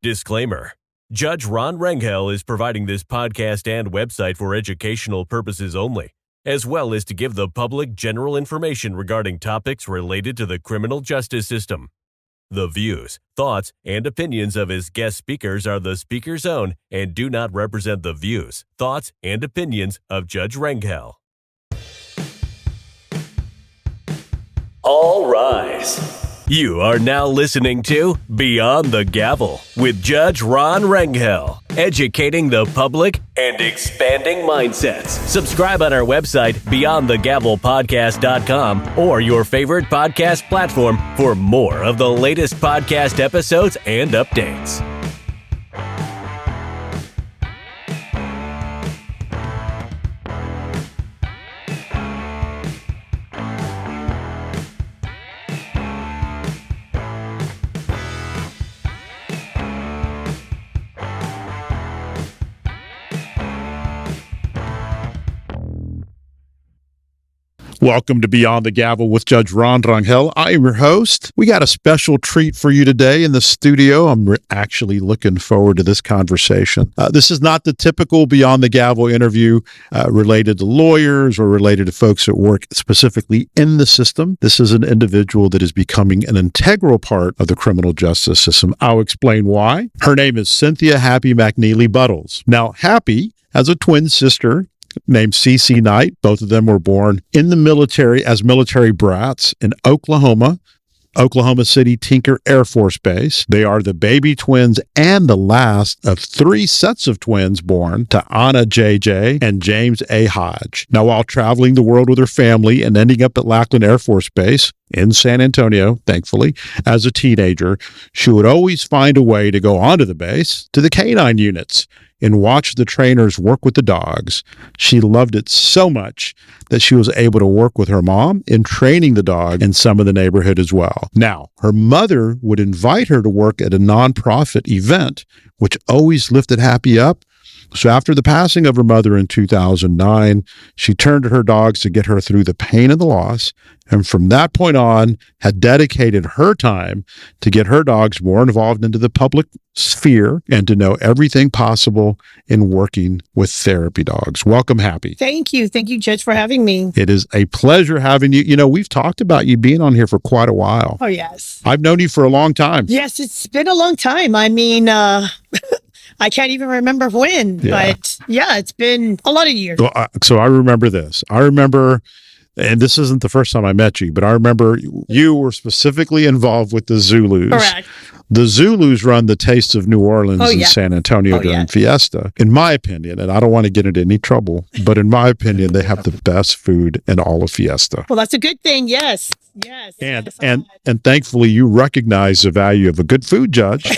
Disclaimer. Judge Ron Rangel is providing this podcast and website for educational purposes only, as well as to give the public general information regarding topics related to the criminal justice system. The views, thoughts, and opinions of his guest speakers are the speaker's own and do not represent the views, thoughts, and opinions of Judge Rangel. All rise. You are now listening to Beyond the Gavel with Judge Ron Rangel, educating the public and expanding mindsets. Subscribe on our website, beyondthegavelpodcast.com, or your favorite podcast platform for more of the latest podcast episodes and updates. Welcome to Beyond the Gavel with Judge Ron Rangel. I am your host. We got a special treat for you today in the studio. I'm actually looking forward to this conversation. This is not the typical Beyond the Gavel interview related to lawyers or related to folks that work specifically in the system. This is an individual that is becoming an integral part of the criminal justice system. I'll explain why. Her name is Cynthia Happy McNeely Buttles. Now, Happy has a twin sister named CeCe Knight. Both of them were born in the military as military brats in Oklahoma City Tinker Air Force Base. They are the baby twins and the last of three sets of twins born to Anna J.J. and James A. Hodge. Now, while traveling the world with her family and ending up at Lackland Air Force Base in San Antonio, thankfully, as a teenager, she would always find a way to go onto the base to the canine units and watch the trainers work with the dogs. She loved it so much that she was able to work with her mom in training the dog in some of the neighborhood as well. Now, her mother would invite her to work at a nonprofit event, which always lifted Happy up. So after the passing of her mother in 2009, she turned to her dogs to get her through the pain of the loss, and from that point on, had dedicated her time to get her dogs more involved into the public sphere and to know everything possible in working with therapy dogs. Welcome, Happy. Thank you. Thank you, Judge, for having me. It is a pleasure having you. You know, we've talked about you being on here for quite a while. Oh, yes. I've known you for a long time. Yes, it's been a long time. I mean, I can't even remember when, but yeah, it's been a lot of years. Well, so I remember this. I remember, and this isn't the first time I met you, but I remember you were specifically involved with the Zulus. Correct. The Zulus run the Taste of New Orleans in San Antonio during Fiesta. In my opinion, and I don't want to get into any trouble, but in my opinion, they have the best food in all of Fiesta. Well, that's a good thing. Yes. And thankfully, you recognize the value of a good food judge.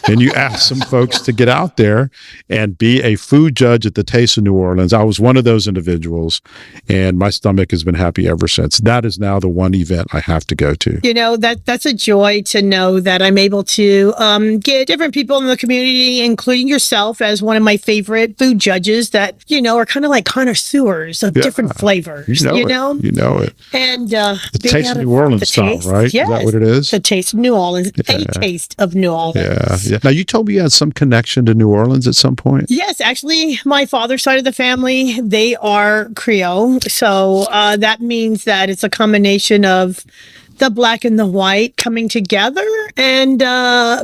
And you asked some folks to get out there and be a food judge at the Taste of New Orleans. I was one of those individuals, and my stomach has been happy ever since. That is now the one event I have to go to. You know, that's a joy to know that I'm able to get different people in the community, including yourself, as one of my favorite food judges that, you know, are kind of like connoisseurs of different flavors. You know it. And the Taste of New Orleans style, right? Yes. Is that what it is? The Taste of New Orleans. A Taste of New Orleans. Yeah. Now, you told me you had some connection to New Orleans at some point. Yes, actually, my father's side of the family, they are Creole. So that means that it's a combination of the black and the white coming together and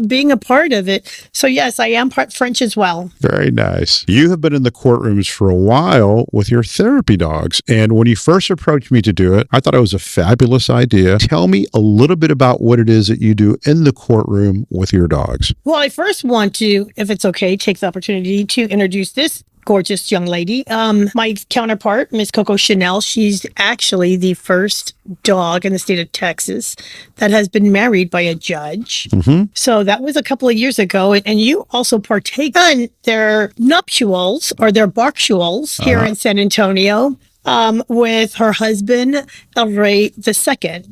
being a part of it. So yes, I am part French as well. Very nice. You have been in the courtrooms for a while with your therapy dogs. And when you first approached me to do it, I thought it was a fabulous idea. Tell me a little bit about what it is that you do in the courtroom with your dogs. Well, I first want to, if it's okay, take the opportunity to introduce this gorgeous young lady. My counterpart, Miss Coco Chanel, she's actually the first dog in the state of Texas that has been married by a judge. Mm-hmm. So that was a couple of years ago. And you also partake in their nuptials or their barktuals here in San Antonio. with her husband, Ray II.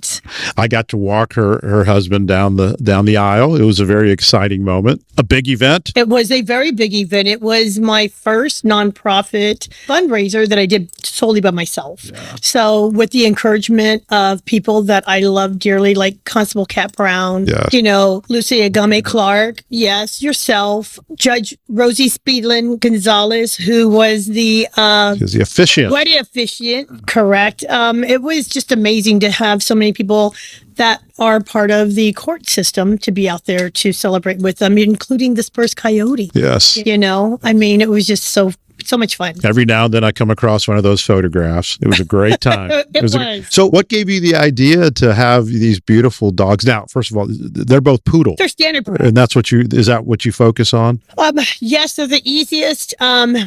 I got to walk her husband down the aisle. It was a very exciting moment. A big event. It was a very big event. It was my first nonprofit fundraiser that I did solely by myself. Yeah. So with the encouragement of people that I love dearly, like Constable Cat Brown, yes. Lucy Agame Clark, yes, yourself, Judge Rosie Speedland Gonzalez, who was the officiant. Wedding officiant, correct. It was just amazing to have so many people that are part of the court system to be out there to celebrate with them, including the Spurs Coyote. Yes. It was just so much fun. Every now and then I come across one of those photographs. It was a great time. it was. So what gave you the idea to have these beautiful dogs? Now, first of all, they're both poodle. They're standard poodle. And is that what you focus on? Yes, they're the easiest,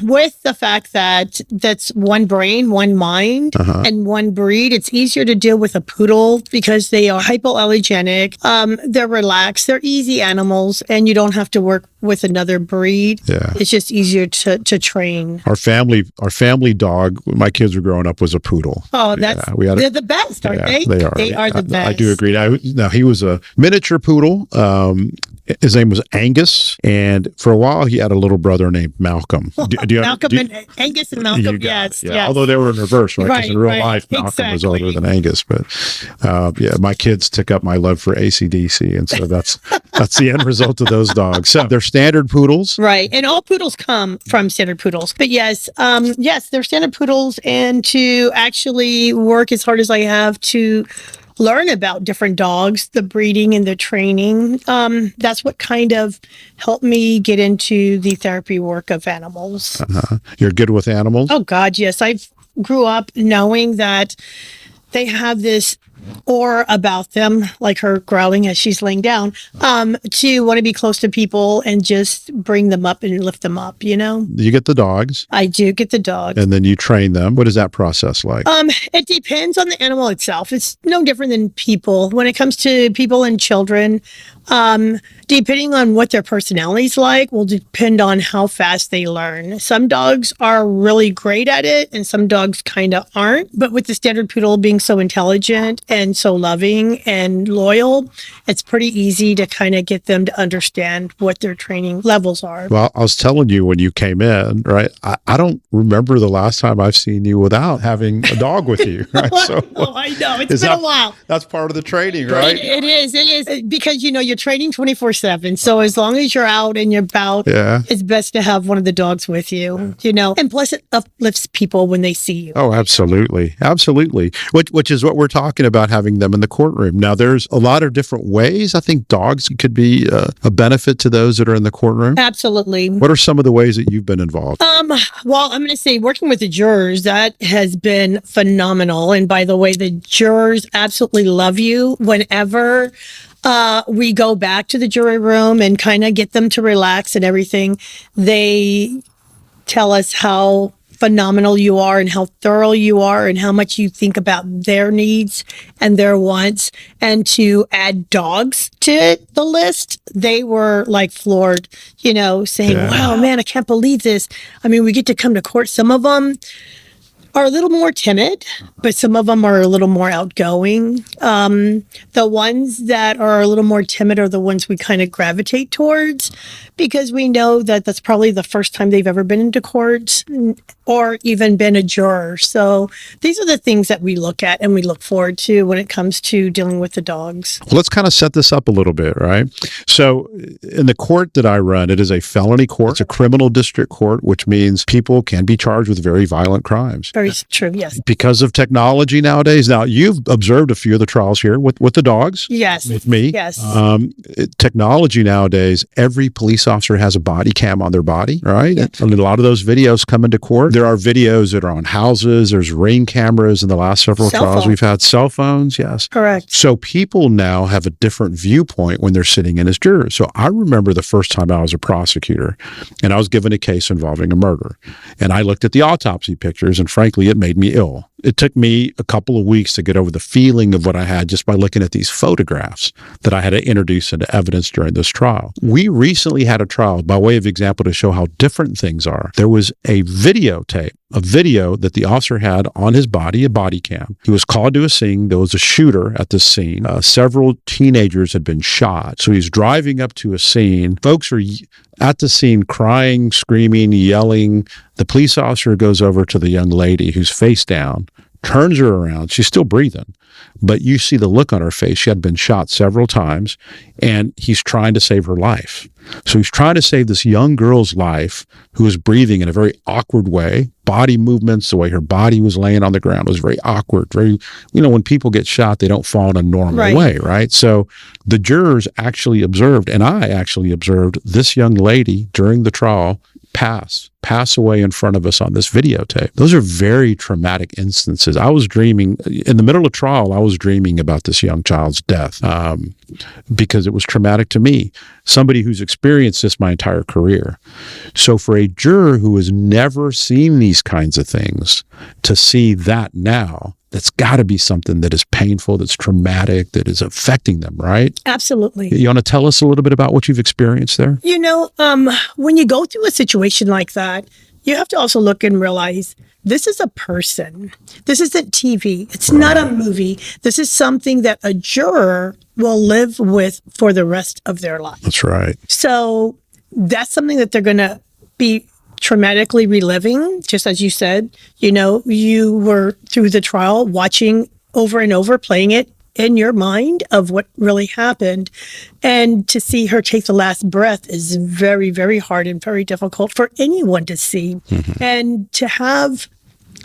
with the fact that that's one brain, one mind, and one breed. It's easier to deal with a poodle because they are hypoallergenic. They're relaxed. They're easy animals, and you don't have to work with another breed. Yeah. It's just easier to train. Our family dog, when my kids were growing up, was a poodle. Oh, they're the best, aren't they? They are. They are the best. I do agree. Now, he was a miniature poodle. His name was Angus, and for a while he had a little brother named Malcolm. Angus and Malcolm, yes. Although they were in reverse, right? Because in real life, Malcolm was older than Angus. But my kids took up my love for AC/DC, and so that's the end result of those dogs. So they're standard poodles, right? And all poodles come from standard poodles. But yes, they're standard poodles, and to actually work as hard as I have to learn about different dogs, the breeding and the training. That's what kind of helped me get into the therapy work of animals. You're good with animals? Oh, God, yes. I grew up knowing that they have this aura about them, like her growling as she's laying down, to want to be close to people and just bring them up and lift them up, You get the dogs. I do get the dogs. And then you train them. What is that process like? It depends on the animal itself. It's no different than people. When it comes to people and children, depending on what their personality's like, will depend on how fast they learn. Some dogs are really great at it, and some dogs kind of aren't. But with the standard poodle being so intelligent and so loving and loyal, it's pretty easy to kind of get them to understand what their training levels are. Well, I was telling you when you came in, right? I don't remember the last time I've seen you without having a dog with you, right? So, I know. It's been a while. That's part of the training, right? It is. Because, you're training 24/7. So as long as you're out and you're about, it's best to have one of the dogs with you, and plus it uplifts people when they see you. Oh, absolutely. Absolutely. Which is what we're talking about, having them in the courtroom. Now, there's a lot of different ways. I think dogs could be a benefit to those that are in the courtroom. Absolutely. What are some of the ways that you've been involved? Well, I'm going to say working with the jurors, that has been phenomenal. And by the way, the jurors absolutely love you whenever we go back to the jury room and kind of get them to relax and everything. They tell us how phenomenal you are and how thorough you are and how much you think about their needs and their wants. And to add dogs to the list, they were like floored, saying, wow, man, I can't believe this. I mean, we get to come to court. Some of them are a little more timid, but some of them are a little more outgoing. The ones that are a little more timid are the ones we kind of gravitate towards, because we know that that's probably the first time they've ever been into court or even been a juror. So these are the things that we look at and we look forward to when it comes to dealing with the dogs. Well, let's kind of set this up a little bit, right? So in the court that I run, it is a felony court. It's a criminal district court, which means people can be charged with very violent crimes. Very true, yes. Because of technology nowadays. Now, you've observed a few of the trials here with the dogs. Yes. With me. Yes. Technology nowadays, every police officer has a body cam on their body, right? Yes. And a lot of those videos come into court. There are videos that are on houses. There's Ring cameras in the last several trials. We've had cell phones, yes. Correct. So people now have a different viewpoint when they're sitting in as jurors. So I remember the first time I was a prosecutor and I was given a case involving a murder. And I looked at the autopsy pictures and frankly, it made me ill. it took me a couple of weeks to get over the feeling of what I had just by looking at these photographs that I had to introduce into evidence during this trial. We recently had a trial, by way of example, to show how different things are. There was a videotape, a video that the officer had on his body, a body cam. He was called to a scene. There was a shooter at the scene. Several teenagers had been shot. So he's driving up to a scene. Folks are at the scene crying, screaming, yelling. The police officer goes over to the young lady who's face down, turns her around. She's still breathing, but you see the look on her face. She had been shot several times, and he's trying to save her life. So he's trying to save this young girl's life who was breathing in a very awkward way. Body movements, the way her body was laying on the ground was very awkward. Very, when people get shot, they don't fall in a normal way, right? So the jurors actually observed, and I actually observed this young lady during the trial pass away in front of us on this videotape. Those are very traumatic instances. I was dreaming, in the middle of trial, I was dreaming about this young child's death because it was traumatic to me, somebody who's experienced this my entire career. So for a juror who has never seen these kinds of things, to see that now, that's got to be something that is painful, that's traumatic, that is affecting them, right? Absolutely. You want to tell us a little bit about what you've experienced there? When you go through a situation like that, you have to also look and realize this is a person. This isn't TV. It's not a movie. This is something that a juror will live with for the rest of their life. That's right. So that's something that they're going to be traumatically reliving, just as you said. You were through the trial watching over and over, playing it in your mind of what really happened. And to see her take the last breath is very, very hard and very difficult for anyone to see. Mm-hmm. And to have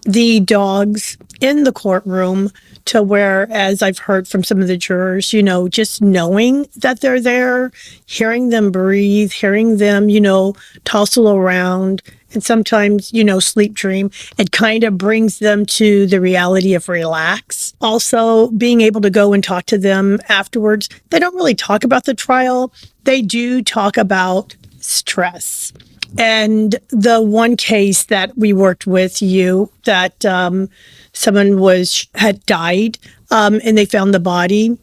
the dogs in the courtroom, to where, as I've heard from some of the jurors, just knowing that they're there, hearing them breathe, hearing them, tussle around, and sometimes, sleep dream, it kind of brings them to the reality of relax. Also, being able to go and talk to them afterwards. They don't really talk about the trial. They do talk about stress. And the one case that we worked with that someone had died, and they found the body,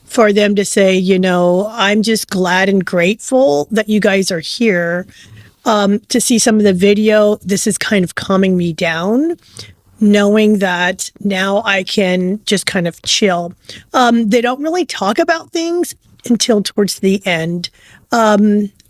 for them to say, I'm just glad and grateful that you guys are here. To see some of the video, this is kind of calming me down, knowing that now I can just kind of chill. They don't really talk about things until towards the end,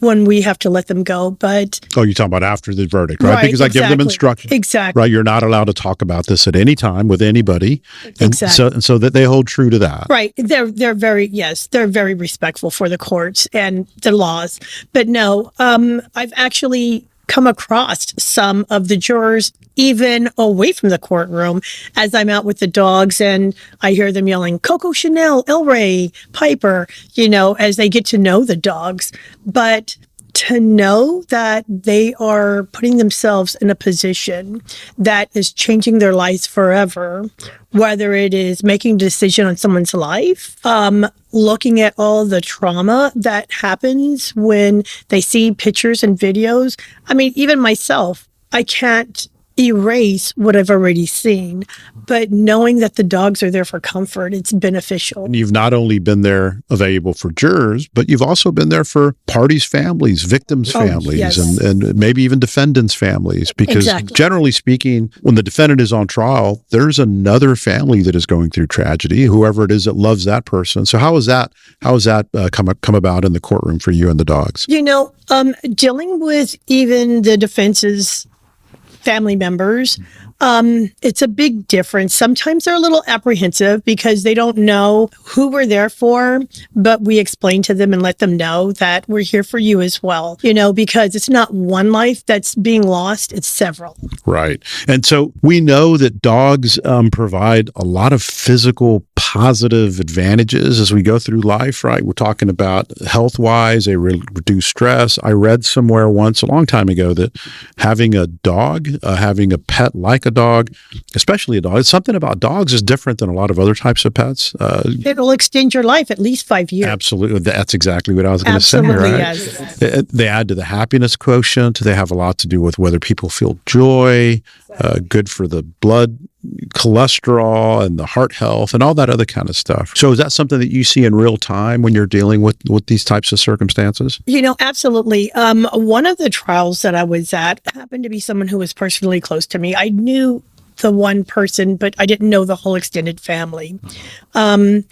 when we have to let them go. But you're talking about after the verdict, right? Because I give them instructions. Exactly. Right. You're not allowed to talk about this at any time with anybody. And so that they hold true to that. Right. They're very respectful for the courts and the laws. But no, I've actually come across some of the jurors even away from the courtroom as I'm out with the dogs, and I hear them yelling, Coco Chanel, El Rey, Piper, as they get to know the dogs. But to know that they are putting themselves in a position that is changing their lives forever, whether it is making a decision on someone's life, looking at all the trauma that happens when they see pictures and videos. I mean, even myself, I can't erase what I've already seen, but knowing that the dogs are there for comfort, it's beneficial. And you've not only been there available for jurors, but you've also been there for parties' families, victims' families, yes. and maybe even defendants' families, because generally speaking, when the defendant is on trial, there's another family that is going through tragedy, whoever it is that loves that person. So how has that come about in the courtroom for you and the dogs? Dealing with even the defense's family members, it's a big difference. Sometimes they're a little apprehensive because they don't know who we're there for, but we explain to them and let them know that we're here for you as well, because it's not one life that's being lost, it's several. Right. And so we know that dogs provide a lot of physical positive advantages as we go through life, right? We're talking about health-wise, they reduce stress. I read somewhere once, a long time ago, that having a dog, having a pet like a dog, especially a dog, it's something about dogs is different than a lot of other types of pets. It'll extend your life at least 5 years. Absolutely. That's exactly what I was going to say, right? Yes. They add to the happiness quotient. They have a lot to do with whether people feel joy, good for the blood cholesterol and the heart health and all that other kind of stuff. So is that something that you see in real time when you're dealing with these types of circumstances? Absolutely. One of the trials that I was at happened to be someone who was personally close to me. I knew the one person, but I didn't know the whole extended family. And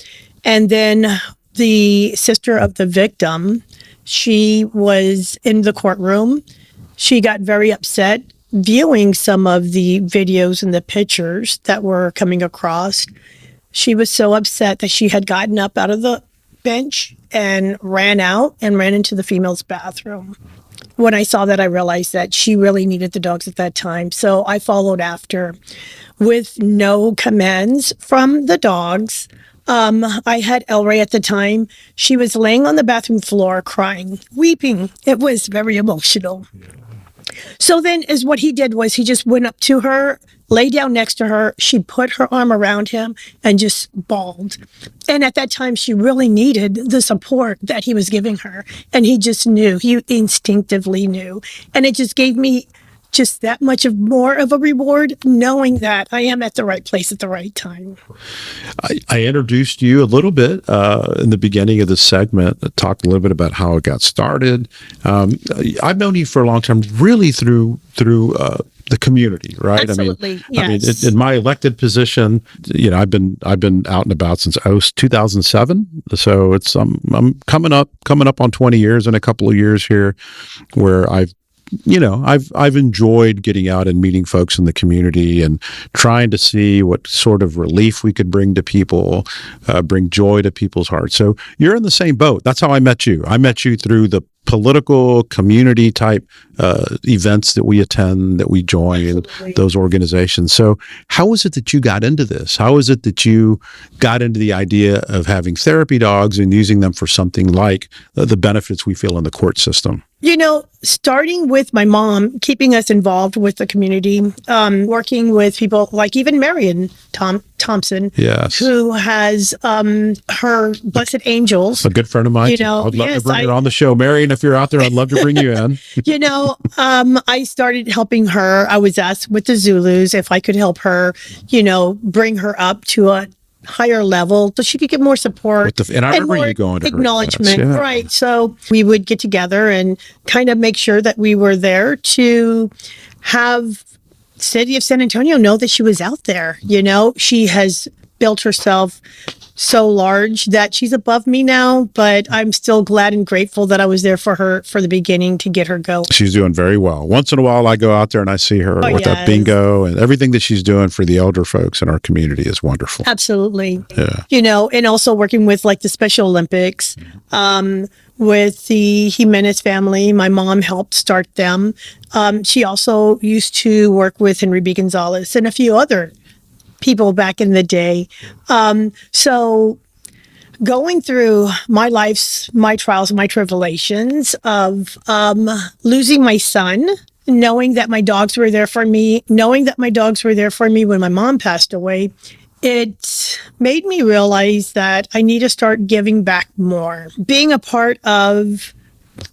then the sister of the victim, she was in the courtroom. She got very upset viewing some of the videos and the pictures that were coming across. She was so upset that she had gotten up out of the bench and ran out and ran into the female's bathroom. When I saw that, I realized that she really needed the dogs at that time. So I followed after with no commands from the dogs. I had Elray at the time. She was laying on the bathroom floor crying, weeping. It was very emotional. So then what he did was he just went up to her, lay down next to her. She put her arm around him and just bawled. And at that time, she really needed the support that he was giving her. And he just knew, he instinctively knew. And it just gave me just that much of more of a reward, knowing that I am at the right place at the right time. I introduced you a little bit in the beginning of this segment, talked a little bit about how it got started. I've known you for a long time, really through the community, right? Absolutely, yes. In my elected position, I've been out and about since 2007. So it's I'm coming up on 20 years in a couple of years here, where I've enjoyed getting out and meeting folks in the community and trying to see what sort of relief we could bring to people, bring joy to people's hearts. So you're in the same boat. That's how I met you. I met you through the political community type events that we attend, that we join, those organizations. So how is it that you got into this? How is it that you got into the idea of having therapy dogs and using them for something like the benefits we feel in the court system? Starting with my mom, keeping us involved with the community, working with people like even Marion Thompson, yes, who has her Blessed Angels. A good friend of mine. I'd love to bring her on the show. Marion, if you're out there, I'd love to bring you in. I started helping her. I was asked with the Zulus if I could help her, bring her up to a higher level so she could get more support and I remember you going to acknowledgement, right? So we would get together and kind of make sure that we were there to have City of San Antonio know that she was out there. She has built herself so large that she's above me now, but I'm still glad and grateful that I was there for her for the beginning to get her going. She's doing very well. Once in a while, I go out there and I see her with that bingo, and everything that she's doing for the elder folks in our community is wonderful. Absolutely. Yeah. And also working with like the Special Olympics, with the Jimenez family. My mom helped start them. She also used to work with Henry B. Gonzalez and a few other people back in the day. So going through my trials, my tribulations of losing my son, knowing that my dogs were there for me, when my mom passed away, it made me realize that I need to start giving back more. Being a part of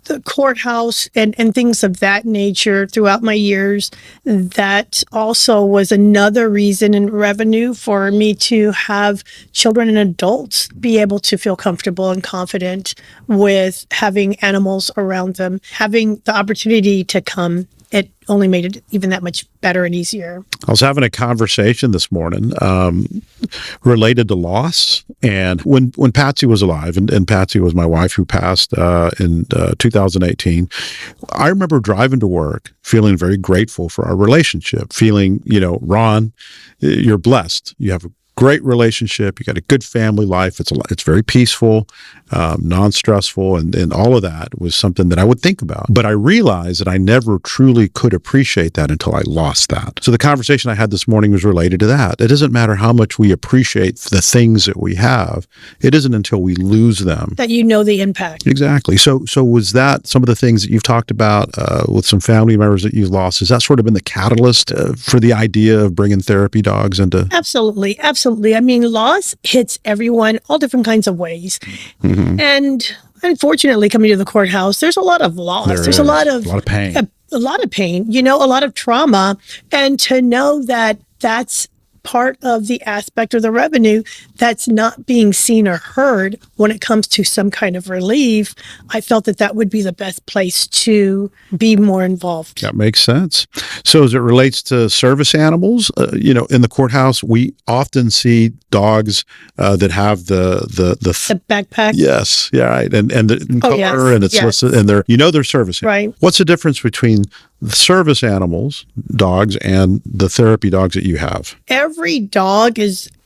the courthouse and things of that nature throughout my years, that also was another reason and revenue for me to have children and adults be able to feel comfortable and confident with having animals around them, having the opportunity to come. It only made it even that much better and easier. I was having a conversation this morning related to loss. And when Patsy was alive, and Patsy was my wife who passed in 2018, I remember driving to work feeling very grateful for our relationship, feeling, Ron, you're blessed. You have a great relationship. You got a good family life. It's very peaceful, non-stressful, and all of that was something that I would think about. But I realized that I never truly could appreciate that until I lost that. So the conversation I had this morning was related to that. It doesn't matter how much we appreciate the things that we have. It isn't until we lose them that the impact. Exactly. So was that some of the things that you've talked about with some family members that you've lost? Has that sort of been the catalyst for the idea of bringing therapy dogs into? Absolutely. I mean, loss hits everyone all different kinds of ways. Mm-hmm. And unfortunately, coming to the courthouse, there's a lot of loss. There's a lot of pain. A lot of pain, a lot of trauma. And to know that that's part of the aspect of the revenue that's not being seen or heard when it comes to some kind of relief, I felt that that would be the best place to be more involved. That makes sense. So as it relates to service animals, in the courthouse, we often see dogs that have the backpack. Yes, yeah, right, and the color, yes, and it's yes. listed, and they're service animals. Right. What's the difference between the service animals, dogs, and the therapy dogs that you have? Every dog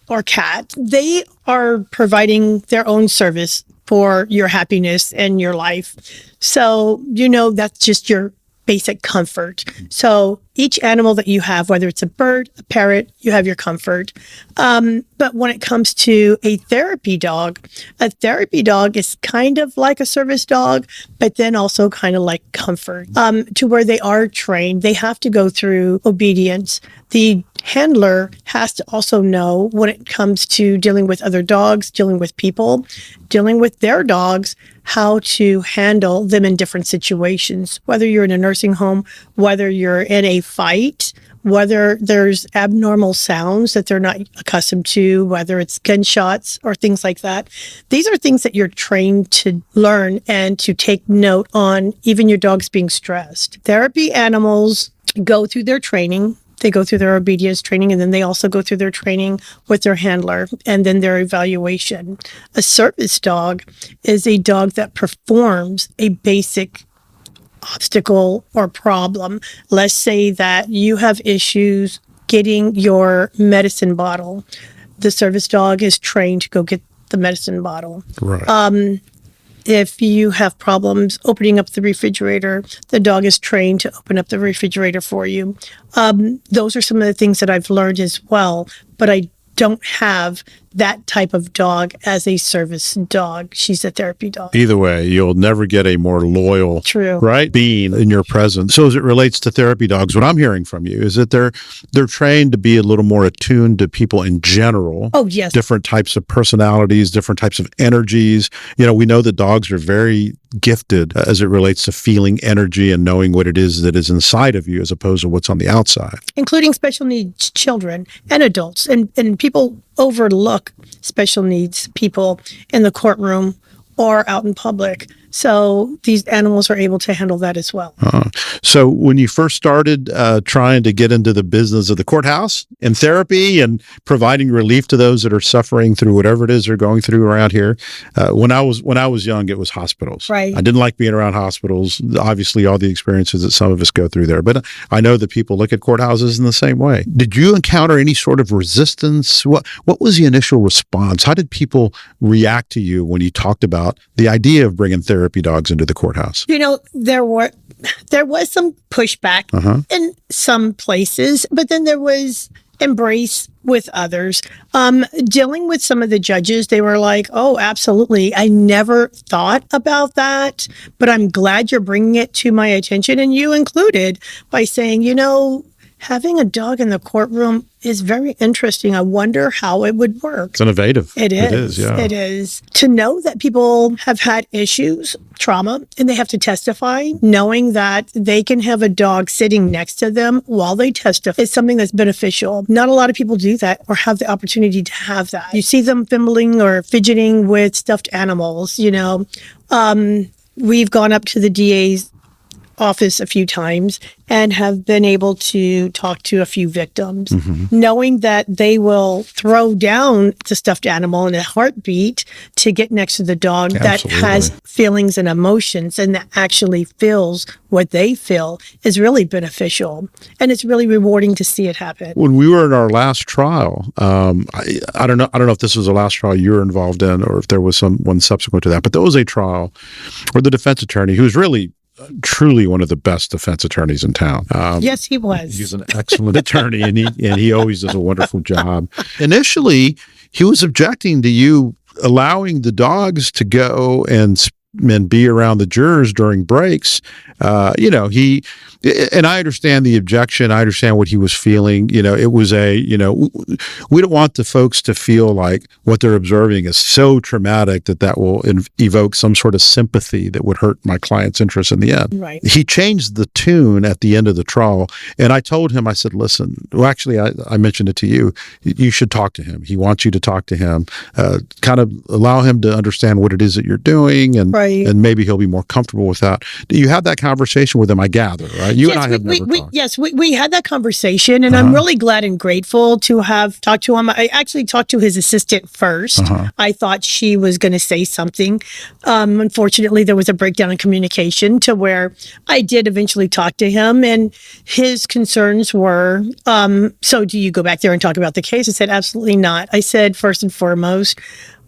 or cat, they are providing their own service for your happiness and your life. So, that's just your basic comfort. So each animal that you have, whether it's a bird, a parrot, you have your comfort. But when it comes to a therapy dog is kind of like a service dog, but then also kind of like comfort, to where they are trained. They have to go through obedience. The handler has to also know when it comes to dealing with other dogs, dealing with people, dealing with their dogs, how to handle them in different situations, whether you're in a nursing home, whether you're in a fight, whether there's abnormal sounds that they're not accustomed to, whether it's gunshots or things like that. These are things that you're trained to learn and to take note on, even your dogs being stressed. Therapy animals go through their training. They go through their obedience training, and then they also go through their training with their handler and then their evaluation. A service dog is a dog that performs a basic obstacle or problem. Let's say that you have issues getting your medicine bottle. The service dog is trained to go get the medicine bottle. Right. If you have problems opening up the refrigerator, the dog is trained to open up the refrigerator for you. Those are some of the things that I've learned as well, but I don't have that type of dog as a service dog. She's a therapy dog. Either way, you'll never get a more loyal, True. Right, being in your presence. So as it relates to therapy dogs, what I'm hearing from you is that they're trained to be a little more attuned to people in general. Oh, yes. Different types of personalities, different types of energies. We know that dogs are very gifted as it relates to feeling energy and knowing what it is that is inside of you as opposed to what's on the outside. Including special needs children and adults. And people overlook special needs people in the courtroom or out in public. So these animals are able to handle that as well. So when you first started trying to get into the business of the courthouse and therapy and providing relief to those that are suffering through whatever it is they're going through around here, when I was young, it was hospitals. Right. I didn't like being around hospitals. Obviously, all the experiences that some of us go through there, but I know that people look at courthouses in the same way. Did you encounter any sort of resistance? What was the initial response? How did people react to you when you talked about the idea of bringing therapy dogs into the courthouse? There was some pushback in some places, but then there was embrace with others. Dealing with some of the judges, they were like, oh, absolutely. I never thought about that, but I'm glad you're bringing it to my attention, and you included by saying, having a dog in the courtroom is very interesting. I wonder how it would work. It's innovative. It is. Yeah. It is. To know that people have had issues, trauma, and they have to testify, knowing that they can have a dog sitting next to them while they testify is something that's beneficial. Not a lot of people do that or have the opportunity to have that. You see them fumbling or fidgeting with stuffed animals, We've gone up to the DA's office a few times and have been able to talk to a few victims, knowing that they will throw down the stuffed animal in a heartbeat to get next to the dog that has feelings and emotions and that actually feels what they feel is really beneficial. And it's really rewarding to see it happen. When we were in our last trial, I don't know if this was the last trial you were involved in or if there was one subsequent to that, but there was a trial where the defense attorney, who was really truly one of the best defense attorneys in town. Yes, he was. He's an excellent attorney, and he always does a wonderful job. Initially, he was objecting to you allowing the dogs to go and be around the jurors during breaks. And I understand the objection. I understand what he was feeling. It was we don't want the folks to feel like what they're observing is so traumatic that will evoke some sort of sympathy that would hurt my client's interest in the end. Right. He changed the tune at the end of the trial. And I told him, I said, listen, well, actually, I mentioned it to you. You should talk to him. He wants you to talk to him, kind of allow him to understand what it is that you're doing. And, right. and maybe he'll be more comfortable with that. You had that conversation with him, I gather, right? You and I have never talked. Yes, we had that conversation, and I'm really glad and grateful to have talked to him. I actually talked to his assistant first. I thought she was going to say something. Unfortunately, there was a breakdown in communication to where I did eventually talk to him, and his concerns were, so do you go back there and talk about the case? I said, absolutely not. I said, first and foremost,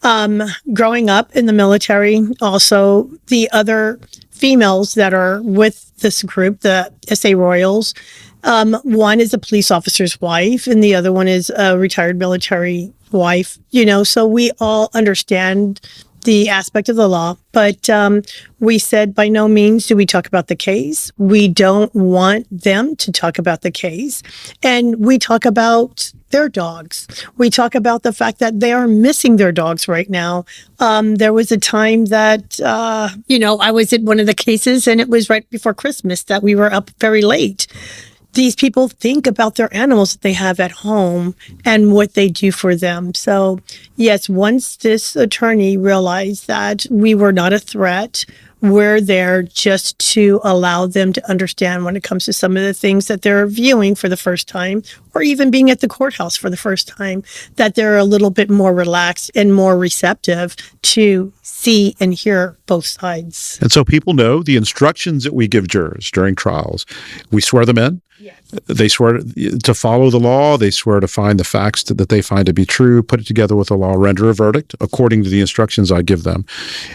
growing up in the military, also the other females that are with this group, the SA Royals, one is a police officer's wife and the other one is a retired military wife, so we all understand the aspect of the law, but we said by no means do we talk about the case. We don't want them to talk about the case. And we talk about their dogs. We talk about the fact that they are missing their dogs right now. There was a time that, I was in one of the cases and it was right before Christmas that we were up very late. These people think about their animals that they have at home and what they do for them. So, yes, once this attorney realized that we were not a threat, we're there just to allow them to understand when it comes to some of the things that they're viewing for the first time, or even being at the courthouse for the first time, that they're a little bit more relaxed and more receptive to see and hear both sides. And so people know the instructions that we give jurors during trials. We swear them in. Yes. They swear to follow the law. They swear to find the facts that they find to be true, put it together with the law, render a verdict according to the instructions I give them.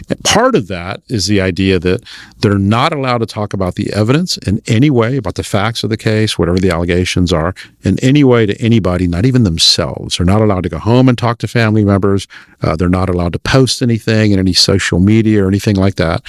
And part of that is the idea that they're not allowed to talk about the evidence in any way, about the facts of the case, whatever the allegations are, in any way to anybody, not even themselves. They're not allowed to go home and talk to family members. They're not allowed to post anything in any social media or anything like that.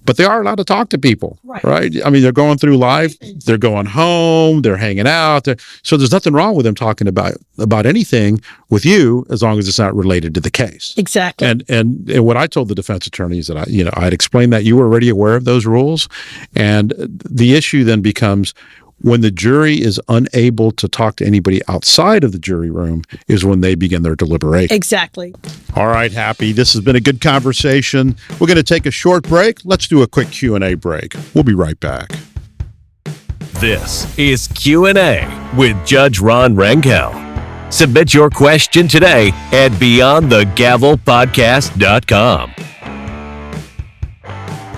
But they are allowed to talk to people, right? I mean, they're going through life, they're going home, they're hanging out. So there's nothing wrong with them talking about anything with you as long as it's not related to the case. Exactly. And what I told the defense attorneys that I'd explained that you were already aware of those rules. And the issue then becomes, when the jury is unable to talk to anybody outside of the jury room is when they begin their deliberation. Exactly. All right, Happy. This has been a good conversation. We're going to take a short break. Let's do a quick Q&A break. We'll be right back. This is Q&A with Judge Ron Rangel. Submit your question today at BeyondTheGavelPodcast.com.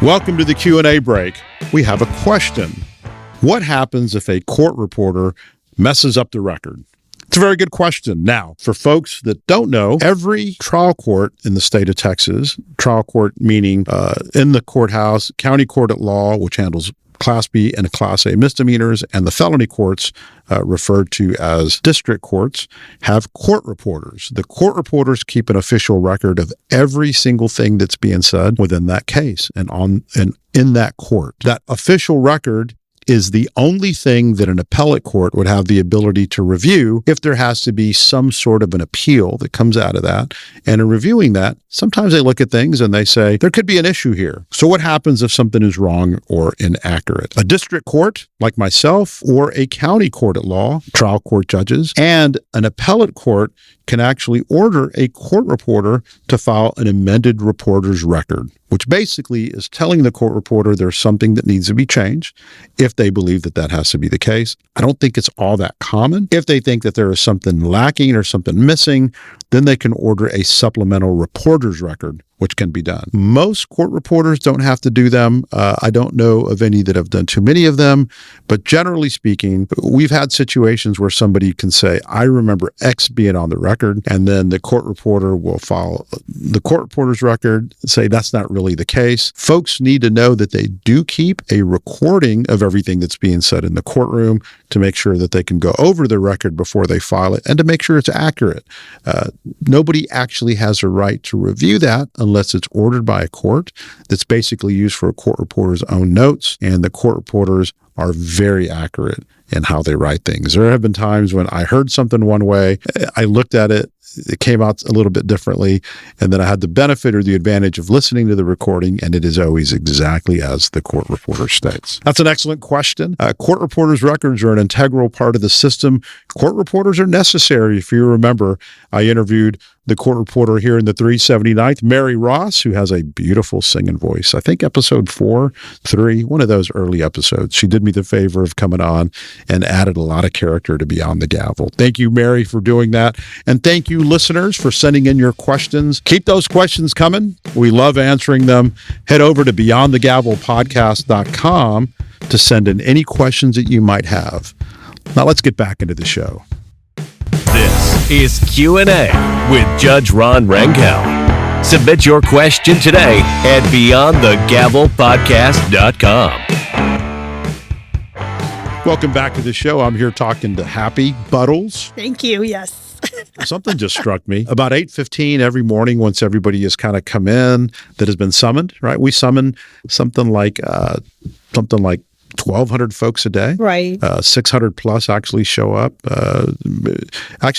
Welcome to the Q&A break. We have a question. What happens if a court reporter messes up the record? It's a very good question. Now, for folks that don't know, every trial court in the state of Texas, trial court meaning in the courthouse, county court at law, which handles Class B and Class A misdemeanors, and the felony courts, referred to as district courts, have court reporters. The court reporters keep an official record of every single thing that's being said within that case and in that court. That official record is the only thing that an appellate court would have the ability to review if there has to be some sort of an appeal that comes out of that. And in reviewing that, sometimes they look at things and they say, there could be an issue here. So what happens if something is wrong or inaccurate? A district court, like myself, or a county court at law, trial court judges, and an appellate court can actually order a court reporter to file an amended reporter's record, which basically is telling the court reporter there's something that needs to be changed if they believe that that has to be the case. I don't think it's all that common. If they think that there is something lacking or something missing, then they can order a supplemental reporter's record, which can be done. Most court reporters don't have to do them. I don't know of any that have done too many of them, but generally speaking, we've had situations where somebody can say, I remember X being on the record, and then the court reporter will file the court reporter's record, say that's not really the case. Folks need to know that they do keep a recording of everything that's being said in the courtroom to make sure that they can go over the record before they file it and to make sure it's accurate. Nobody actually has a right to review that unless it's ordered by a court that's basically used for a court reporter's own notes, and the court reporters are very accurate in how they write things. There have been times when I heard something one way, I looked at it, it came out a little bit differently, and then I had the benefit or the advantage of listening to the recording, and it is always exactly as the court reporter states. That's an excellent question. Court reporters' records are an integral part of the system. Court reporters are necessary. If you remember, I interviewed the court reporter here in the 379th, Mary Ross, who has a beautiful singing voice. I think episode 4, 3, one of those early episodes. She did me the favor of coming on and added a lot of character to Beyond the Gavel. Thank you, Mary, for doing that. And thank you, listeners, for sending in your questions. Keep those questions coming. We love answering them. Head over to beyondthegavelpodcast.com to send in any questions that you might have. Now let's get back into the show. This is Q&A with Judge Ron Rangel. Submit your question today at beyondthegavelpodcast.com. Welcome back to the show. I'm here talking to Happy Buttles. Thank you. Yes. Something just struck me. About 8:15 every morning, once everybody has kind of come in that has been summoned, right? We summon something like 1,200 folks a day. Right. 600 plus actually show up.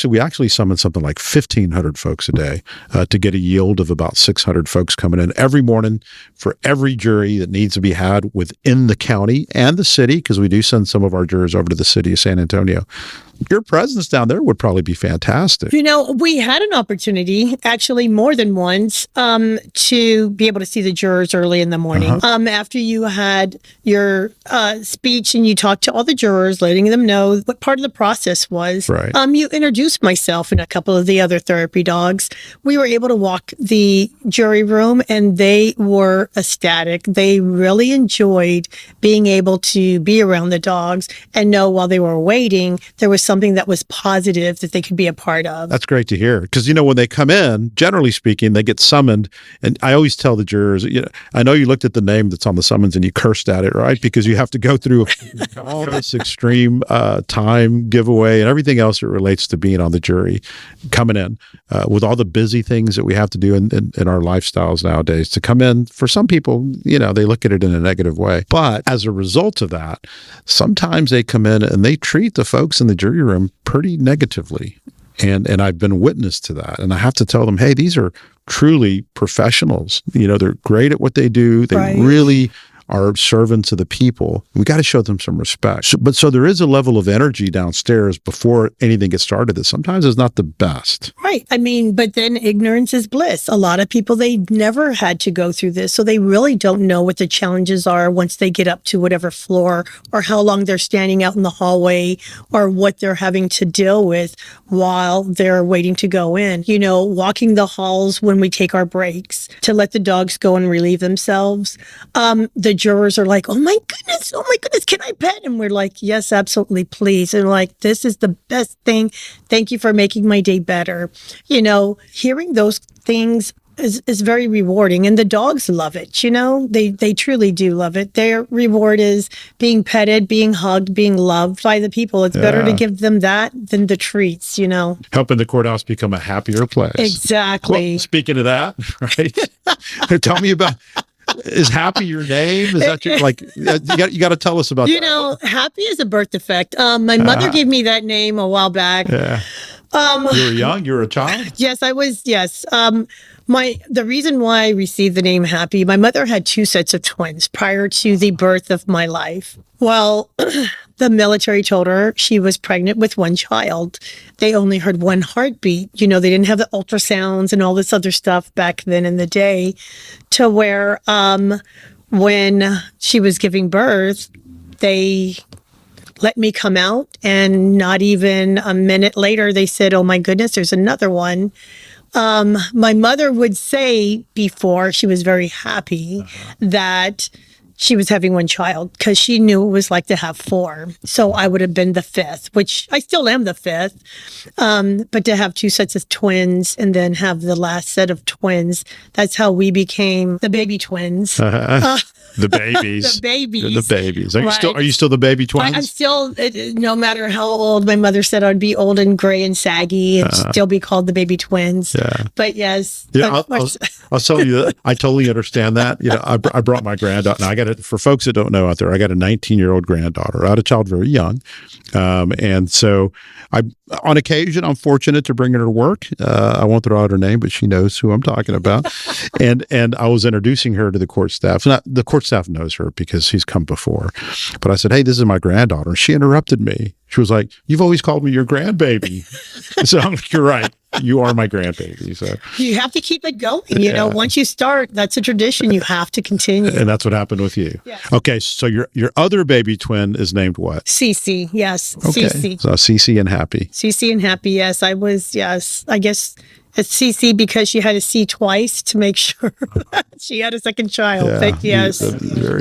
We actually summon something like 1,500 folks a day to get a yield of about 600 folks coming in every morning for every jury that needs to be had within the county and the city, because we do send some of our jurors over to the city of San Antonio. Your presence down there would probably be fantastic. You know, we had an opportunity, actually more than once, to be able to see the jurors early in the morning. After you had your speech and you talked to all the jurors, letting them know what part of the process was. Right. You introduced myself and a couple of the other therapy dogs. We were able to walk the jury room and they were ecstatic. They really enjoyed being able to be around the dogs and know while they were waiting, there was something that was positive that they could be a part of. That's great to hear. Because, when they come in, generally speaking, they get summoned. And I always tell the jurors, I know you looked at the name that's on the summons and you cursed at it, right? Because you have to go through all this extreme time giveaway and everything else that relates to being on the jury, coming in with all the busy things that we have to do in our lifestyles nowadays. To come in, for some people, they look at it in a negative way. But as a result of that, sometimes they come in and they treat the folks in the jury room pretty negatively. And I've been witness to that. And I have to tell them, hey, these are truly professionals. They're great at what they do. They really are servants of the people. We got to show them some respect. So there is a level of energy downstairs before anything gets started that sometimes is not the best. Right. But then ignorance is bliss. A lot of people, they never had to go through this. So they really don't know what the challenges are once they get up to whatever floor, or how long they're standing out in the hallway, or what they're having to deal with while they're waiting to go in. Walking the halls when we take our breaks to let the dogs go and relieve themselves. The jurors are like, oh my goodness, can I pet? And we're like, yes, absolutely, please. And like, this is the best thing. Thank you for making my day better. Hearing those things is very rewarding, and the dogs love it. They truly do love it. Their reward is being petted, being hugged, being loved by the people. It's better to give them that than the treats. Helping the courtauce become a happier place. Exactly. Well, speaking of that, right? Tell me about. Is Happy your name? Is that your, you got to tell us about that. Happy is a birth defect. My mother gave me that name a while back. Yeah. You were young? You were a child? Yes, I was. Yes. The reason why I received the name Happy, my mother had 2 sets of twins prior to the birth of my life. Well, the military told her she was pregnant with 1 child. They only heard 1 heartbeat. They didn't have the ultrasounds and all this other stuff back then in the day, to where when she was giving birth, they let me come out, and not even a minute later, they said, oh my goodness, there's another one. My mother would say before, she was very happy that she was having 1 child, because she knew it was like to have 4. So I would have been the 5th, which I still am the 5th. But to have 2 sets of twins and then have the last set of twins, that's how we became the baby twins. The babies. The babies. You're the babies. Are Right. you still the baby twins? I'm still, no matter how old, my mother said I'd be old and gray and saggy and still be called the baby twins. Yeah. But yes. Yeah, I'll tell you that I totally understand that. I brought my granddaughter. Now I got it for folks that don't know out there. I got a 19-year-old granddaughter. I had a child very young, and so on occasion I'm fortunate to bring her to work. I won't throw out her name, but she knows who I'm talking about. and I was introducing her to the court staff. Not the court staff knows her because she's come before, but I said, "Hey, this is my granddaughter." She interrupted me. She was like, "You've always called me your grandbaby." So I'm like, "You're right. You are my grandbaby." So you have to keep it going. You know, once you start, that's a tradition. You have to continue. And that's what happened with you. Yes. Okay, so your other baby twin is named what? Cece, yes. Okay. Cece. So Cece and Happy. Cece and Happy, yes. I guess it's Cece because she had to see twice to make sure she had a second child. Yeah, But yes,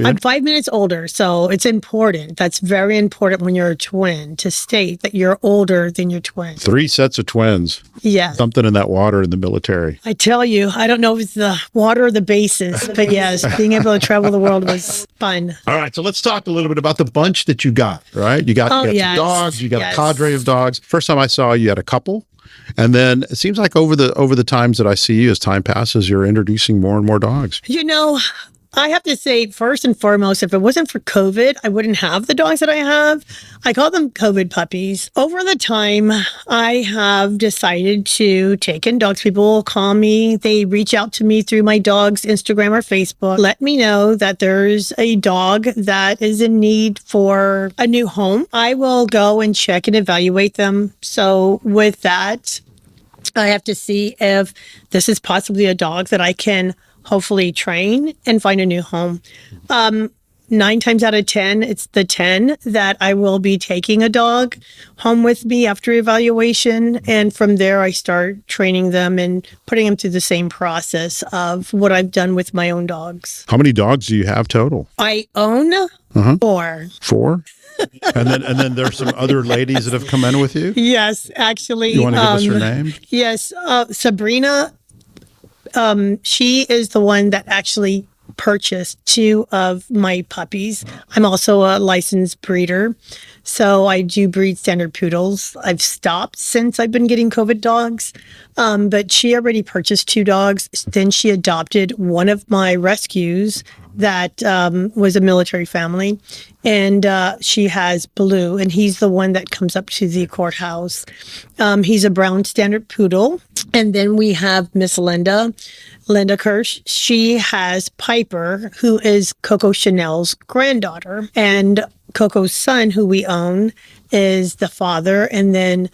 I'm 5 minutes older, so it's important. That's very important when you're a twin to state that you're older than your twin. 3 sets of twins. Yeah. Something in that water in the military. I tell you, I don't know if it's the water or the bases, but yes, being able to travel the world was fun. All right, so let's talk a little bit about the bunch that you got, right? You got some dogs, you got a cadre of dogs. First time I saw you had a couple. And then it seems like over the times that I see you, as time passes, you're introducing more and more dogs. You know, I have to say, first and foremost, if it wasn't for COVID, I wouldn't have the dogs that I have. I call them COVID puppies. Over the time, I have decided to take in dogs. People will call me. They reach out to me through my dog's Instagram or Facebook. Let me know that there's a dog that is in need for a new home. I will go and check and evaluate them. So with that, I have to see if this is possibly a dog that I can hopefully train and find a new home. 9 times out of 10, it's the 10 that I will be taking a dog home with me after evaluation. And from there, I start training them and putting them through the same process of what I've done with my own dogs. How many dogs do you have total? I own 4. 4? And then there's some other ladies that have come in with you? Yes, actually. You want to give us her name? Yes, Sabrina. She is the one that actually purchased 2 of my puppies. I'm also a licensed breeder, so I do breed standard poodles. I've stopped since I've been getting COVID dogs, but she already purchased 2 dogs. Then she adopted one of my rescues that was a military family, and she has Blue, and he's the one that comes up to the courthouse. He's a brown standard poodle. And then we have Miss Linda Kirsch. She has Piper, who is Coco Chanel's granddaughter, and Coco's son, who we own, is the father, and then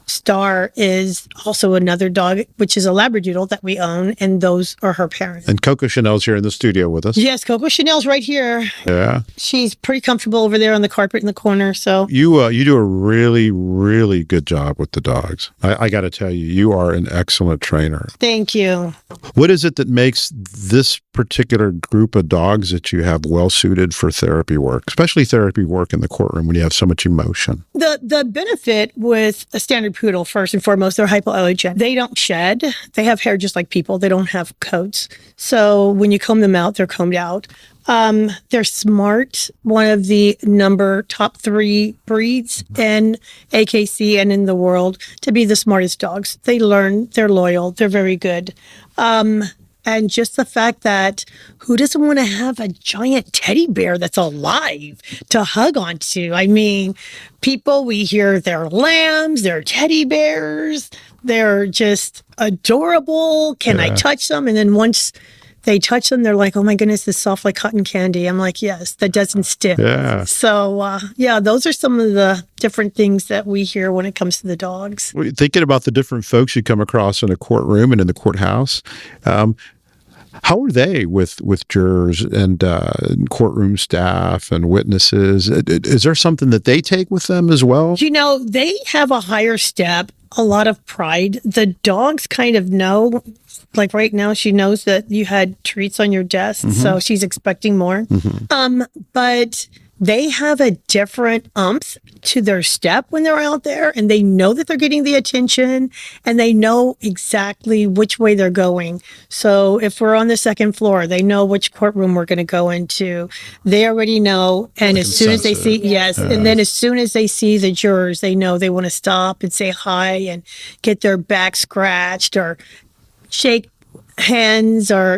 Star is also another dog, which is a Labradoodle that we own, and those are her parents. And Coco Chanel's here in the studio with us. Yes, Coco Chanel's right here. Yeah. She's pretty comfortable over there on the carpet in the corner. So you do a really, really good job with the dogs. I got to tell you, you are an excellent trainer. Thank you. What is it that makes this particular group of dogs that you have well suited for therapy work, especially therapy work in the courtroom when you have so much emotion? The benefit with a standard poodle, first and foremost, they're hypoallergenic. They don't shed. They have hair just like people. They don't have coats. So when you comb them out, they're combed out. They're smart. One of the top 3 breeds in AKC and in the world to be the smartest dogs. They learn, they're loyal, they're very good. And just the fact that who doesn't want to have a giant teddy bear that's alive to hug onto? I mean, people, we hear they're lambs, they're teddy bears, they're just adorable. Can I touch them? And then once they touch them, they're like, oh my goodness, this is soft like cotton candy. I'm like, yes, that doesn't stick. Yeah. So, those are some of the different things that we hear when it comes to the dogs. Thinking about the different folks you come across in a courtroom and in the courthouse, how are they with jurors and courtroom staff and witnesses? Is there something that they take with them as well? You know, they have a higher step, a lot of pride. The dogs kind of know, like right now, she knows that you had treats on your desk, so she's expecting more. But they have a different umph to their step when they're out there, and they know that they're getting the attention, and they know exactly which way they're going. So if we're on the second floor, they know which courtroom we're going to go into. They already know, and as soon as they see, and then as soon as they see the jurors, they know they want to stop and say hi and get their back scratched or shake hands or,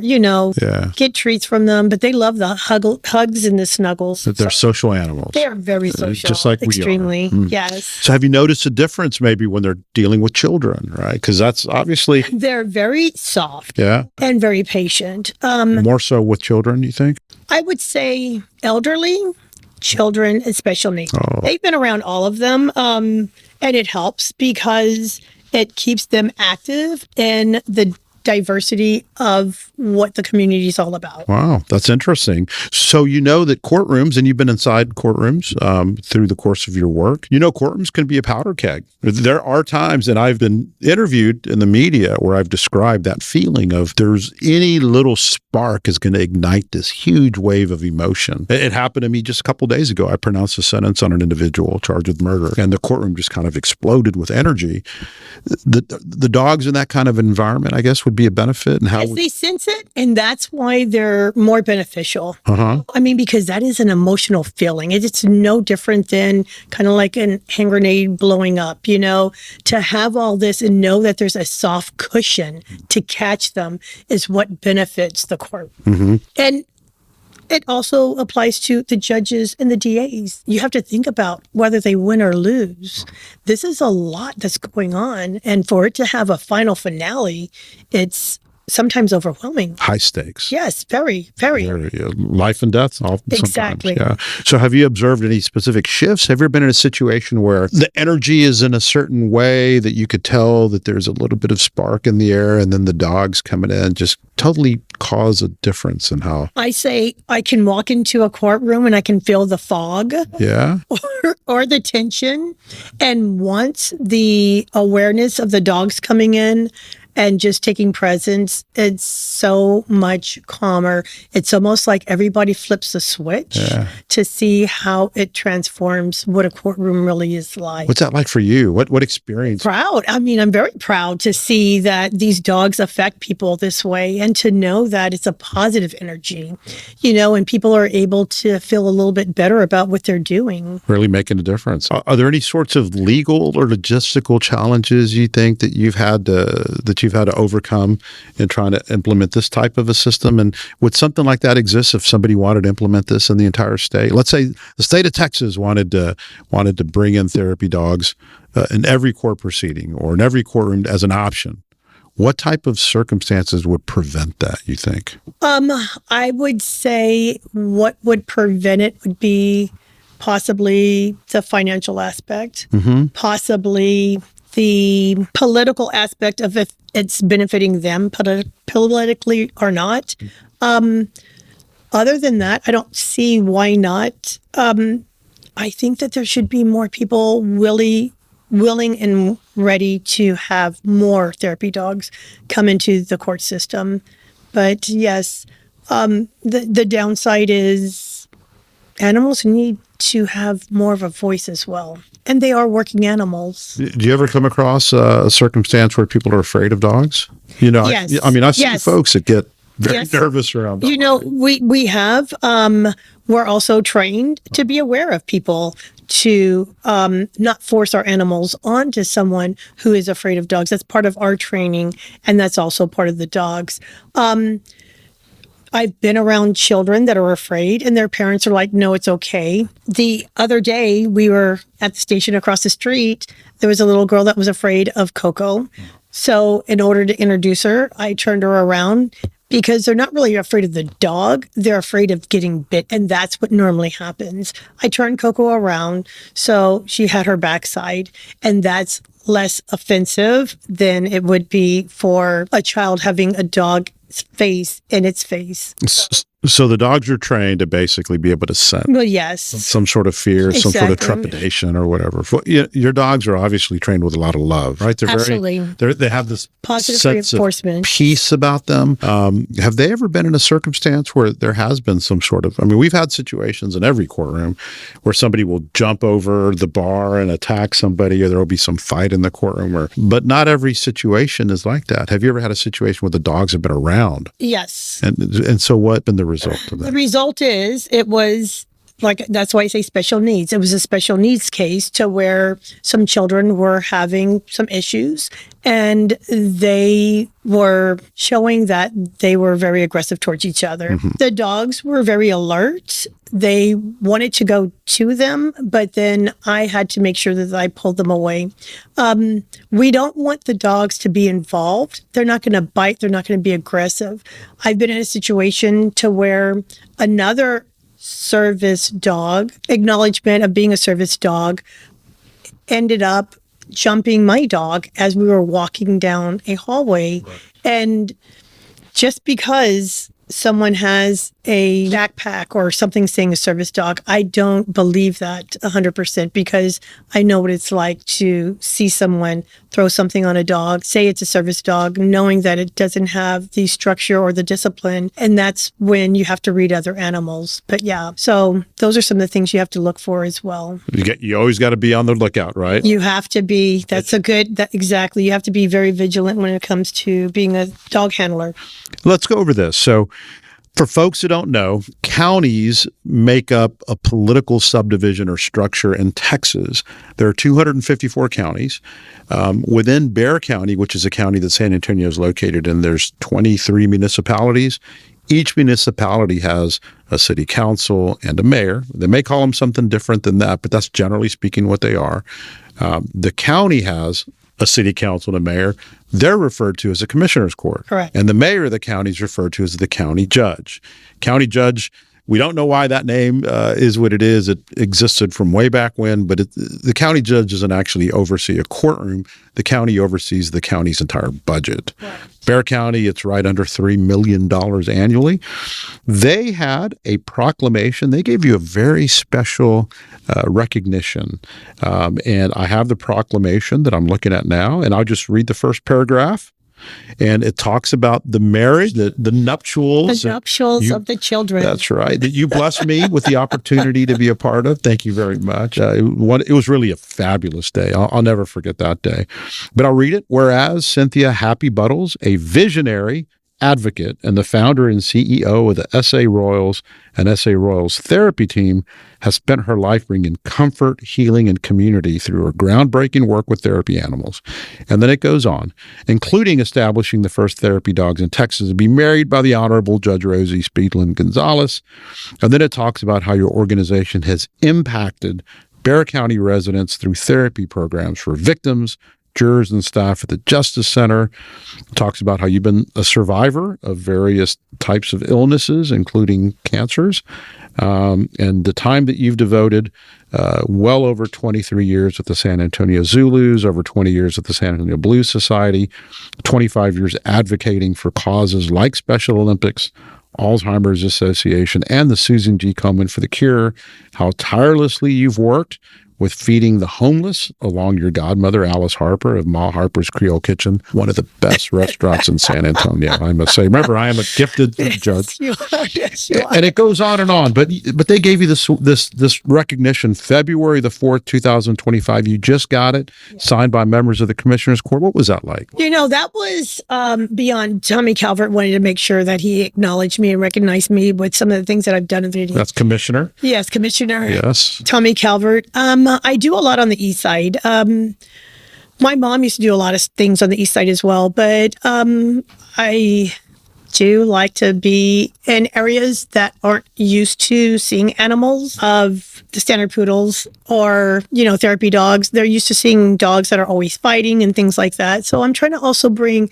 get treats from them. But they love the hugs and the snuggles. But they're social animals. They are very social. Just like extremely, we are. Yes. So have you noticed a difference maybe when they're dealing with children, right? Because that's obviously... They're very soft. Yeah. And very patient. More so with children, you think? I would say elderly, children, and special needs. Oh. They've been around all of them. And it helps because it keeps them active in the diversity of what the community is all about. Wow, that's interesting. So you know that courtrooms, and you've been inside courtrooms through the course of your work, courtrooms can be a powder keg. There are times, and I've been interviewed in the media where I've described that feeling of there's any little spark is going to ignite this huge wave of emotion. It happened to me just a couple of days ago. I pronounced a sentence on an individual charged with murder, and the courtroom just kind of exploded with energy. The dogs in that kind of environment, I guess, would be a benefit. And how they sense it, and that's why they're more beneficial. I mean, because that is an emotional feeling. It's no different than kind of like a hand grenade blowing up, to have all this and know that there's a soft cushion to catch them is what benefits the court. And it also applies to the judges and the DAs. You have to think about whether they win or lose. This is a lot that's going on. And for it to have a final finale, it's sometimes overwhelming. High stakes. Yes, very, very. Life and death. Exactly. Yeah. So have you observed any specific shifts? Have you ever been in a situation where the energy is in a certain way that you could tell that there's a little bit of spark in the air, and then the dogs coming in just totally cause a difference in how? I say I can walk into a courtroom and I can feel the fog. Yeah. Or the tension. And once the awareness of the dogs coming in and just taking presence, it's so much calmer. It's almost like everybody flips the switch to see how it transforms what a courtroom really is like. What's that like for you? What experience? Proud. I mean, I'm very proud to see that these dogs affect people this way and to know that it's a positive energy, and people are able to feel a little bit better about what they're doing. Really making a difference. Are there any sorts of legal or logistical challenges you think that you've had to overcome in trying to implement this type of a system? And would something like that exist if somebody wanted to implement this in the entire state? Let's say the state of Texas wanted to bring in therapy dogs in every court proceeding or in every courtroom as an option. What type of circumstances would prevent that, you think? I would say what would prevent it would be possibly the financial aspect, possibly the political aspect of if it's benefiting them politically or not. Other than that, I don't see why not. I think that there should be more people willing and ready to have more therapy dogs come into the court system. But yes, the downside is animals need to have more of a voice as well. And they are working animals. Do you ever come across a circumstance where people are afraid of dogs? Yes. I've seen folks that get very nervous around dogs. We have. We're also trained to be aware of people to not force our animals onto someone who is afraid of dogs. That's part of our training, and that's also part of the dogs. I've been around children that are afraid and their parents are like, no, it's okay. The other day we were at the station across the street. There was a little girl that was afraid of Coco. So in order to introduce her, I turned her around because they're not really afraid of the dog. They're afraid of getting bit. And that's what normally happens. I turned Coco around so she had her backside, and that's less offensive than it would be for a child having a dog face in its face. So the dogs are trained to basically be able to sense Well, yes. some sort of fear, some sort of Exactly. trepidation or whatever. Your dogs are obviously trained with a lot of love, right? They're Absolutely. they have this Positive sense reinforcement. of peace about them. Have they ever been in a circumstance where there has been some sort of, I mean, we've had situations in every courtroom where somebody will jump over the bar and attack somebody, or there will be some fight in the courtroom, but not every situation is like that. Have you ever had a situation where the dogs have been around? Yes. And so what been the result of that? The result is it was like, that's why I say special needs. It was a special needs case to where some children were having some issues and they were showing that they were very aggressive towards each other. Mm-hmm. The dogs were very alert. They wanted to go to them, but then I had to make sure that I pulled them away. We don't want the dogs to be involved. They're not going to bite. They're not going to be aggressive. I've been in a situation to where another service dog, acknowledgement of being a service dog, ended up jumping my dog as we were walking down a hallway. Right. And just because someone has a backpack or something saying a service dog, I don't believe that 100% because I know what it's like to see someone throw something on a dog, say it's a service dog, knowing that it doesn't have the structure or the discipline. And that's when you have to read other animals. But yeah, so those are some of the things you have to look for as well. You always got to be on the lookout, right? You have to be. Exactly. You have to be very vigilant when it comes to being a dog handler. Let's go over this. So for folks who don't know, counties make up a political subdivision or structure in Texas. There are 254 counties. Within Bexar County, which is a county that San Antonio is located in, there's 23 municipalities. Each municipality has a city council and a mayor. They may call them something different than that, but that's generally speaking what they are. The county has a city council and a mayor. They're referred to as a commissioner's court. Correct. And the mayor of the county is referred to as the county judge. County judge, we don't know why that name is what it is. It existed from way back when, but the county judge doesn't actually oversee a courtroom. The county oversees the county's entire budget. Right. Bexar County, it's right under $3 million annually. They had a proclamation. They gave you a very special recognition. And I have the proclamation that I'm looking at now, and I'll just read the first paragraph. And it talks about the marriage, the nuptials. The nuptials of the children. That's right. That you blessed me with the opportunity to be a part of. Thank you very much. It was really a fabulous day. I'll never forget that day. But I'll read it. Whereas Cynthia Happy Buttles, a visionary advocate and the founder and CEO of the SA Royals and SA Royals therapy team, has spent her life bringing comfort, healing, and community through her groundbreaking work with therapy animals. And then it goes on, including establishing the first therapy dogs in Texas to be married by the Honorable Judge Rosie Speedland Gonzalez. And then it talks about how your organization has impacted Bexar County residents through therapy programs for victims, jurors, and staff at the Justice Center. It talks about how you've been a survivor of various types of illnesses, including cancers, and the time that you've devoted, well over 23 years with the San Antonio Zulus, over 20 years with the San Antonio Blues Society, 25 years advocating for causes like Special Olympics, Alzheimer's Association, and the Susan G. Komen for the Cure, how tirelessly you've worked with feeding the homeless along your godmother, Alice Harper of Ma Harper's Creole Kitchen, one of the best restaurants in San Antonio, I must say. Remember, I am a gifted judge. Yes, you are. And it goes on and on. But they gave you this recognition February the 4th, 2025. You just got it, signed by members of the Commissioner's Court. What was that like? That was beyond. Tommy Calvert wanted to make sure that he acknowledged me and recognized me with some of the things that I've done in the That's Commissioner? Yes, Commissioner. Yes. Tommy Calvert. I do a lot on the east side. My mom used to do a lot of things on the east side as well, but I do like to be in areas that aren't used to seeing animals of the standard poodles or, therapy dogs. They're used to seeing dogs that are always fighting and things like that. So I'm trying to also bring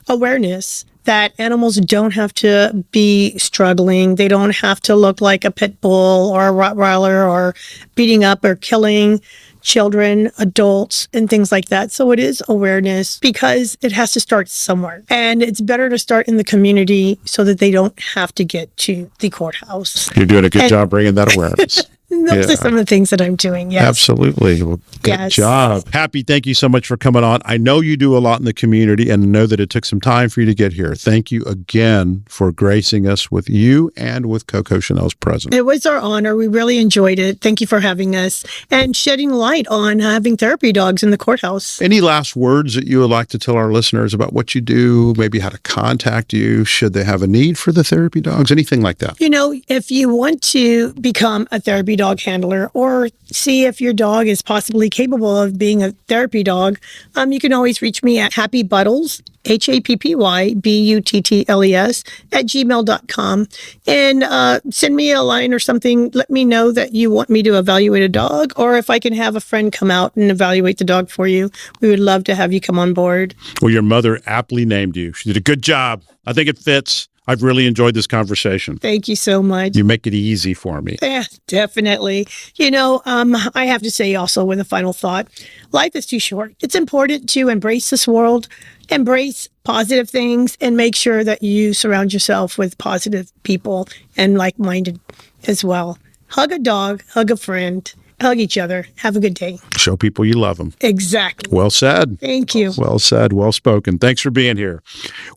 awareness that animals don't have to be struggling. They don't have to look like a pit bull or a Rottweiler or beating up or killing children, adults, and things like that. So it is awareness because it has to start somewhere. And it's better to start in the community so that they don't have to get to the courthouse. You're doing a good job bringing that awareness. Those are some of the things that I'm doing. Yes. Absolutely. Well, good job. Happy, thank you so much for coming on. I know you do a lot in the community and know that it took some time for you to get here. Thank you again for gracing us with you and with Coco Chanel's presence. It was our honor. We really enjoyed it. Thank you for having us and shedding light on having therapy dogs in the courthouse. Any last words that you would like to tell our listeners about what you do, maybe how to contact you, should they have a need for the therapy dogs, anything like that? You know, if you want to become a therapy dog handler or see if your dog is possibly capable of being a therapy dog, you can always reach me at Happy Buttles, HappyButtles @gmail.com, and send me a line or something. Let me know that you want me to evaluate a dog, or if I can have a friend come out and evaluate the dog for you. We would love to have you come on board. Well, your mother aptly named you. She did a good job. I think it fits. I've really enjoyed this conversation. Thank you so much. You make it easy for me. Yeah, definitely. You know, I have to say also with a final thought, life is too short. It's important to embrace this world, embrace positive things, and make sure that you surround yourself with positive people and like-minded as well. Hug a dog, hug a friend, hug each other. Have a good day. Show people you love them. Exactly. Well said. Thank you. Well said. Well spoken. Thanks for being here.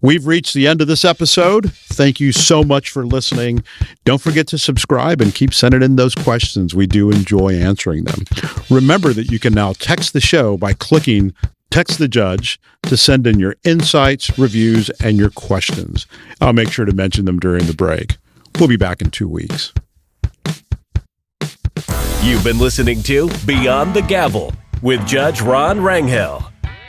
We've reached the end of this episode. Thank you so much for listening. Don't forget to subscribe and keep sending in those questions. We do enjoy answering them. Remember that you can now text the show by clicking Text the Judge to send in your insights, reviews, and your questions. I'll make sure to mention them during the break. We'll be back in 2 weeks. You've been listening to Beyond the Gavel with Judge Ron Rangel.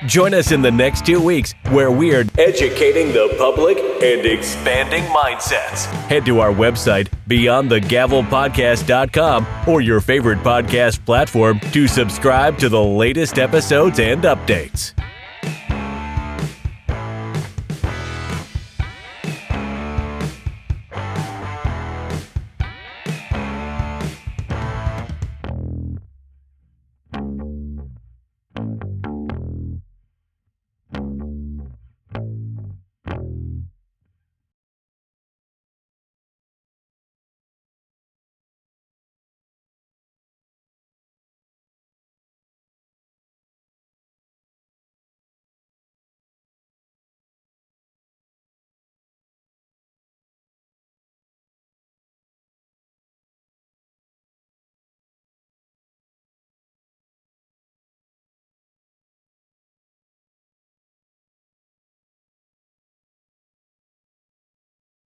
Join us in the next 2 weeks where we are educating the public and expanding mindsets. Head to our website, beyondthegavelpodcast.com, or your favorite podcast platform to subscribe to the latest episodes and updates.